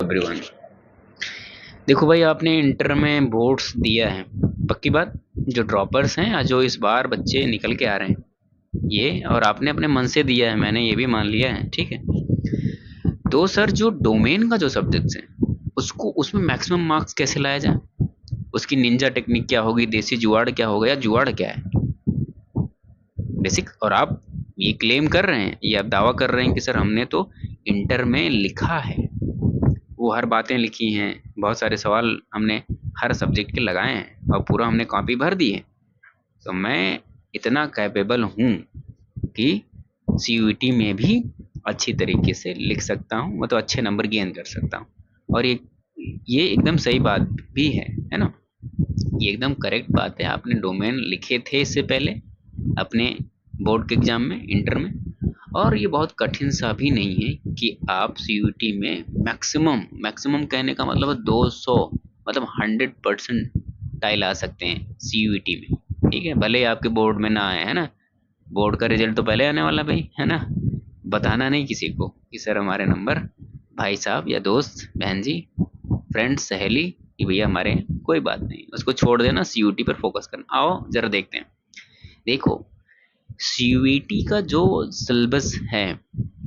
Everyone. देखो भाई, आपने इंटर में बोर्ड्स दिया है, पक्की बात। जो ड्रॉपर्स हैं या जो इस बार बच्चे निकल के आ रहे हैं ये, और आपने अपने मन से दिया है, मैंने ये भी मान लिया है, ठीक है। तो सर, जो डोमेन का जो सब्जेक्ट्स है उसको उसमें मैक्सिमम मार्क्स कैसे लाया जाए? उसकी निंजा टेक्निक क्या होगी, देसी जुगाड़ क्या होगा, या जुगाड़ क्या है बेसिक? और आप ये क्लेम कर रहे हैं, ये आप दावा कर रहे हैं कि सर हमने तो इंटर में लिखा है, वो हर बातें लिखी हैं, बहुत सारे सवाल हमने हर सब्जेक्ट के लगाए हैं और पूरा हमने कॉपी भर दी है। तो मैं इतना कैपेबल हूँ कि सीयूईटी में भी अच्छी तरीके से लिख सकता हूँ, मतलब अच्छे नंबर गेन कर सकता हूँ। और ये एकदम सही बात भी है ना? ये एकदम करेक्ट बात है। आपने डोमेन लिखे थे इससे पहले अपने बोर्ड के एग्जाम में, इंटर में, और ये बहुत कठिन सा भी नहीं है कि आप सीयूईटी में मैक्सिमम कहने का मतलब 200, मतलब 100% टाइल आ सकते हैं सीयूईटी में, ठीक है। भले ही आपके बोर्ड में ना आए, है ना। बोर्ड का रिजल्ट तो पहले आने वाला भाई, है ना। बताना नहीं किसी को कि सर हमारे नंबर, भाई साहब या दोस्त बहन जी, फ्रेंड सहेली, कि भैया हमारे, कोई बात नहीं, उसको छोड़ देना, सीयूईटी पर फोकस करना। आओ जरा देखते हैं। देखो, सीयूईटी का जो सिलेबस है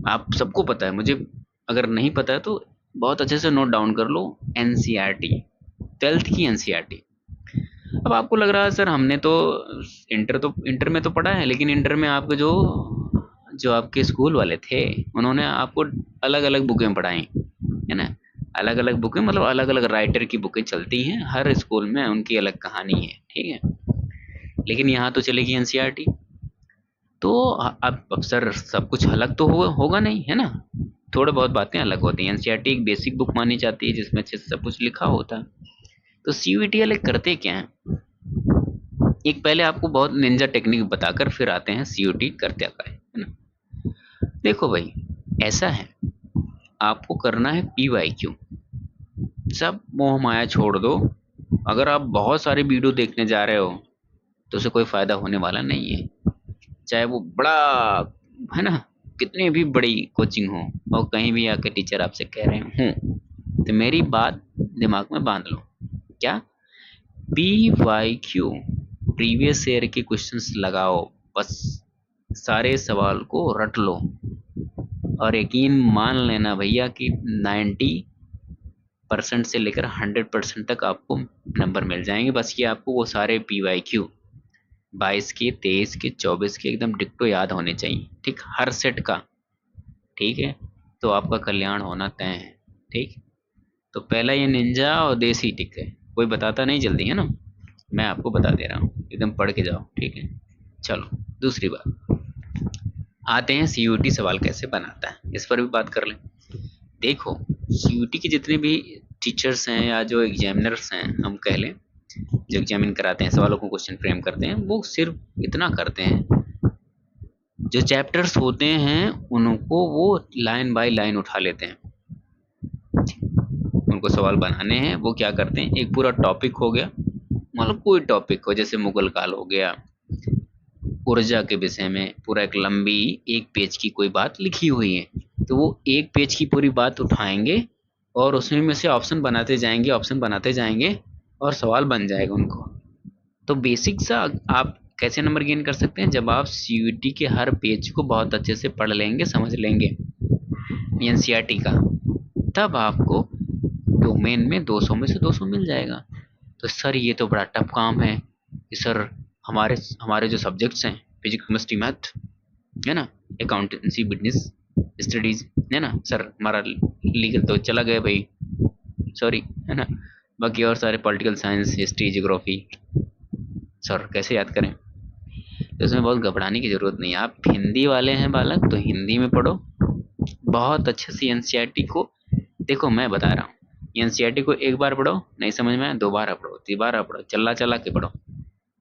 आप सबको पता है, मुझे अगर नहीं पता है तो बहुत अच्छे से नोट डाउन कर लो। एनसीईआरटी, 12th की एनसीईआरटी। अब आपको लग रहा है सर हमने तो इंटर में तो पढ़ा है, लेकिन इंटर में आपके जो जो आपके स्कूल वाले थे उन्होंने आपको अलग अलग बुकें पढ़ाई, है ना। अलग अलग बुकें मतलब अलग अलग राइटर की बुकें चलती हैं, हर स्कूल में उनकी अलग कहानी है, ठीक है। लेकिन यहाँ तो चलेगी एनसीईआरटी। तो अब सर सब कुछ अलग तो होगा नहीं, है ना। थोड़े बहुत बातें अलग होती हैं। एनसीईआरटी एक बेसिक बुक मानी जाती है जिसमें अच्छे से सब कुछ लिखा होता है। तो सीयूईटी वाले करते क्या है, एक पहले आपको बहुत निंजा टेक्निक बताकर फिर आते हैं सीयूईटी करते क्या है ना। देखो भाई, ऐसा है, आपको करना है पीवाईक्यू। सब मोह माया छोड़ दो। अगर आप बहुत सारे वीडियो देखने जा रहे हो तो उसे कोई फायदा होने वाला नहीं है, चाहे वो बड़ा, है ना, कितनी भी बड़ी कोचिंग हो और कहीं भी आके टीचर आपसे कह रहे हूँ, तो मेरी बात दिमाग में बांध लो। क्या? पीवाईक्यू, प्रीवियस ईयर के क्वेश्चंस लगाओ, बस सारे सवाल को रट लो और यकीन मान लेना भैया कि 90% से लेकर 100% तक आपको नंबर मिल जाएंगे। बस ये आपको वो सारे पीवाईक्यू 22 के, 23 के, 24 के एकदम डिक्टो याद होने चाहिए, ठीक, हर सेट का, ठीक है। तो आपका कल्याण होना तय है, ठीक। तो पहला ये निंजा और देसी टिक है, कोई बताता नहीं जल्दी, है ना। मैं आपको बता दे रहा हूँ, एकदम पढ़ के जाओ, ठीक है। चलो, दूसरी बात आते हैं, सीयूटी सवाल कैसे बनाता है, इस पर भी बात कर लें। देखो, सीयूटी के जितने भी टीचर्स हैं या जो एग्जामिनर्स हैं, हम कह लें, जो एग्जामिन कराते हैं, सवालों को क्वेश्चन फ्रेम करते हैं, वो सिर्फ इतना करते हैं, जो चैप्टर्स होते हैं उनको वो लाइन बाय लाइन उठा लेते हैं। उनको सवाल बनाने हैं, वो क्या करते हैं, एक पूरा टॉपिक हो गया, मतलब कोई टॉपिक हो, जैसे मुगल काल हो गया, ऊर्जा के विषय में पूरा एक लंबी, एक पेज की कोई बात लिखी हुई है, तो वो एक पेज की पूरी बात उठाएंगे और उसमें में से ऑप्शन बनाते जाएंगे, ऑप्शन बनाते जाएंगे और सवाल बन जाएगा उनको। तो बेसिक सा आप कैसे नंबर गेन कर सकते हैं, जब आप सीयूटी के हर पेज को बहुत अच्छे से पढ़ लेंगे, समझ लेंगे एनसीईआरटी का, तब आपको डोमेन में 200 में से 200 मिल जाएगा। तो सर ये तो बड़ा टफ काम है कि सर हमारे हमारे जो सब्जेक्ट्स हैं, फिजिक्स, केमिस्ट्री, मैथ, है ना, अकाउंटेंसी, बिजनेस स्टडीज, है ना, सर हमारा लीगल तो चला गया भाई, सॉरी, है ना। बाकी और सारे political science, history, geography, sir कैसे याद करें? तो इसमें बहुत घबराने की ज़रूरत नहीं है। आप हिंदी वाले हैं बालक तो हिंदी में पढ़ो बहुत अच्छे से एनसीईआरटी को। देखो मैं बता रहा हूँ, एनसीईआरटी को एक बार पढ़ो, नहीं समझ में आया दोबारा पढ़ो, तिबारा पढ़ो, चला चला के पढ़ो,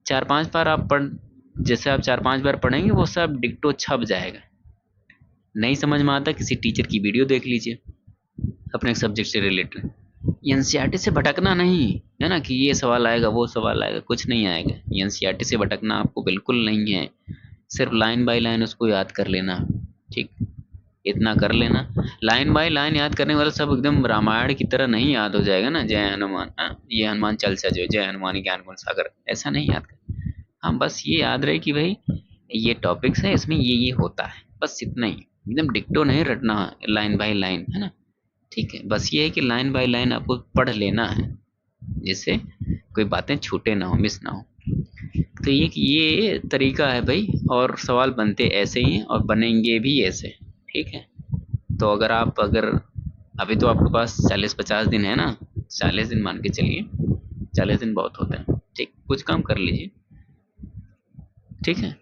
4-5 बार आप पढ़, जैसे आप 4-5 बार पढ़ेंगे वो सब डिक्टो छप जाएगा। नहीं समझ में आता, किसी टीचर की वीडियो देख लीजिए अपने सब्जेक्ट से रिलेटेड। एनसीईआरटी से भटकना नहीं, है ना, कि ये सवाल आएगा वो सवाल आएगा, कुछ नहीं आएगा। एनसीईआरटी से भटकना आपको बिल्कुल नहीं है, सिर्फ लाइन बाय लाइन उसको याद कर लेना, ठीक। इतना कर लेना। लाइन बाय लाइन याद करने वाला सब एकदम रामायण की तरह नहीं याद हो जाएगा ना, जय हनुमान, ये हनुमान चालीसा जो है, जय हनुमान ज्ञान गुण सागर, ऐसा नहीं याद कर। हाँ बस ये याद रहे कि भाई ये टॉपिक्स है, इसमें ये होता है, बस इतना ही। एकदम डिक्टो नहीं रटना लाइन बाय लाइन, है ना। ठीक है, बस ये है कि लाइन बाय लाइन आपको पढ़ लेना है, जिससे कोई बातें छूटे ना हो, मिस ना हो। तो ये तरीका है भाई, और सवाल बनते ऐसे ही हैं और बनेंगे भी ऐसे। ठीक है, तो अगर अभी तो आपके पास 40-50 दिन है ना, 40 दिन मान के चलिए, 40 दिन बहुत होते हैं। ठीक, कुछ काम कर लीजिए, ठीक है,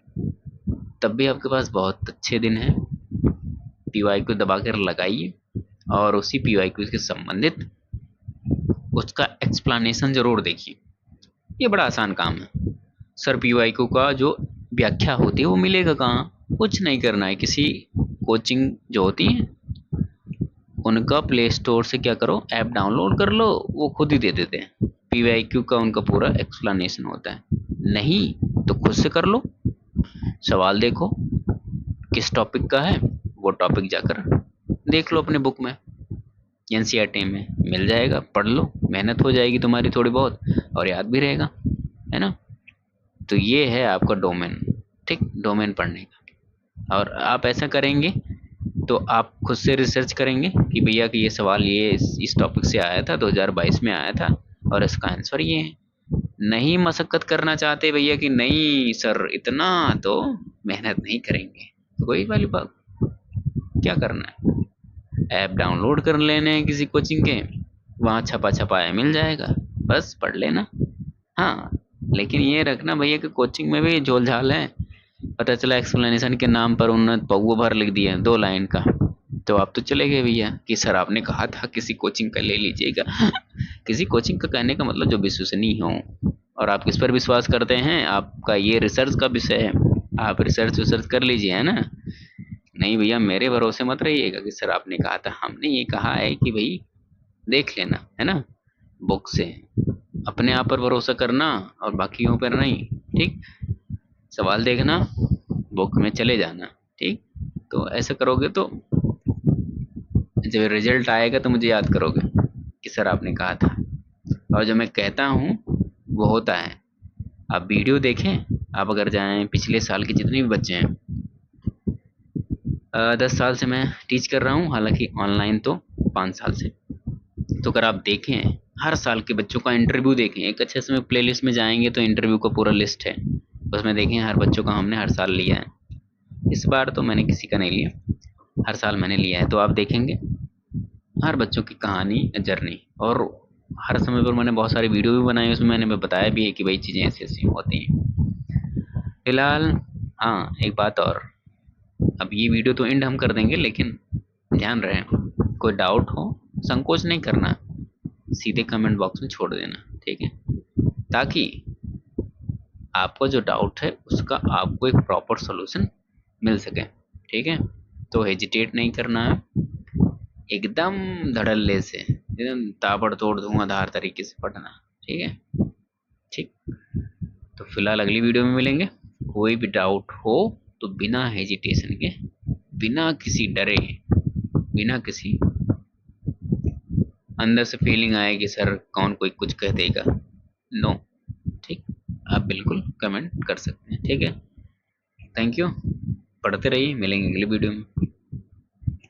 तब भी आपके पास बहुत अच्छे दिन हैं। पीवाई को दबा कर लगाइए, और उसी पीवाई क्यू के संबंधित उसका एक्सप्लेनेशन जरूर देखिए। ये बड़ा आसान काम है। सर पीवाई क्यू का जो व्याख्या होती है वो मिलेगा कहाँ? कुछ नहीं करना है, किसी कोचिंग जो होती है उनका प्ले स्टोर से क्या करो, ऐप डाउनलोड कर लो, वो खुद ही दे देते हैं। पीवाईक्यू का उनका पूरा एक्सप्लेनेशन होता है। नहीं तो खुद से कर लो, सवाल देखो किस टॉपिक का है, वो टॉपिक जाकर देख लो अपने बुक में, एनसीईआरटी में मिल जाएगा, पढ़ लो, मेहनत हो जाएगी तुम्हारी थोड़ी बहुत, और याद भी रहेगा, है ना। तो ये है आपका डोमेन, ठीक, डोमेन पढ़ने का। और आप ऐसा करेंगे तो आप खुद से रिसर्च करेंगे कि भैया कि ये सवाल ये इस टॉपिक से आया था, 2022 में आया था, और इसका आंसर ये है। नहीं मशक्कत करना चाहते भैया कि नहीं सर इतना तो मेहनत नहीं करेंगे, तो कोई वाली बात, क्या करना है, ऐप डाउनलोड कर लेने हैं किसी कोचिंग के, वहाँ छपा छपाया मिल जाएगा, बस पढ़ लेना। हाँ, लेकिन ये रखना भैया कि कोचिंग में भी झोल झाल है, पता चला एक्सप्लेनेशन के नाम पर उन्होंने पौवा भर लिख दिया 2 लाइन का, तो आप तो चले गए भैया कि सर आपने कहा था किसी कोचिंग का ले लीजिएगा। किसी कोचिंग का कहने का मतलब जो विश्वसनीय हो, और आप किस पर विश्वास करते हैं, आपका ये रिसर्च का विषय है, आप रिसर्च विसर्च कर लीजिए, है ना। नहीं भैया मेरे भरोसे मत रहिएगा कि सर आपने कहा था, हमने ये कहा है कि भाई देख लेना, है ना, बुक से। अपने आप पर भरोसा करना और बाकियों पर नहीं, ठीक। सवाल देखना, बुक में चले जाना, ठीक। तो ऐसा करोगे तो जब रिजल्ट आएगा तो मुझे याद करोगे कि सर आपने कहा था, और जो मैं कहता हूँ वो होता है। आप वीडियो देखें, आप अगर जाएं पिछले साल के जितने भी बच्चे हैं, 10 साल से मैं टीच कर रहा हूँ, हालांकि ऑनलाइन तो 5 साल से। तो अगर आप देखें हर साल के बच्चों का इंटरव्यू देखें, एक अच्छे समय प्ले लिस्ट में जाएंगे तो इंटरव्यू का पूरा लिस्ट है, उसमें देखें हर बच्चों का हमने हर साल लिया है। इस बार तो मैंने किसी का नहीं लिया, हर साल मैंने लिया है। तो आप देखेंगे हर बच्चों की कहानी, जर्नी, और हर समय पर मैंने बहुत सारी वीडियो भी बनाई, उसमें मैंने बताया भी है कि भाई चीज़ें ऐसी ऐसी होती हैं। फिलहाल हाँ एक बात और, अब ये वीडियो तो एंड हम कर देंगे, लेकिन ध्यान रहे कोई डाउट हो संकोच नहीं करना, सीधे कमेंट बॉक्स में छोड़ देना, ठीक है, ताकि आपको जो डाउट है उसका आपको एक प्रॉपर सॉल्यूशन मिल सके, ठीक है। तो हेजिटेट नहीं करना है, एकदम धड़ल्ले से, एकदम ताबड़तोड़ धुआंधार तरीके से पढ़ना, ठीक है, ठीक। तो फिलहाल अगली वीडियो में मिलेंगे। कोई भी डाउट हो तो बिना हेजिटेशन के, बिना किसी डरे, बिना किसी अंदर से फीलिंग आए कि सर कौन कोई कुछ कह देगा, नो, ठीक, आप बिल्कुल कमेंट कर सकते हैं, ठीक है। थैंक यू, पढ़ते रहिए, मिलेंगे अगली वीडियो में।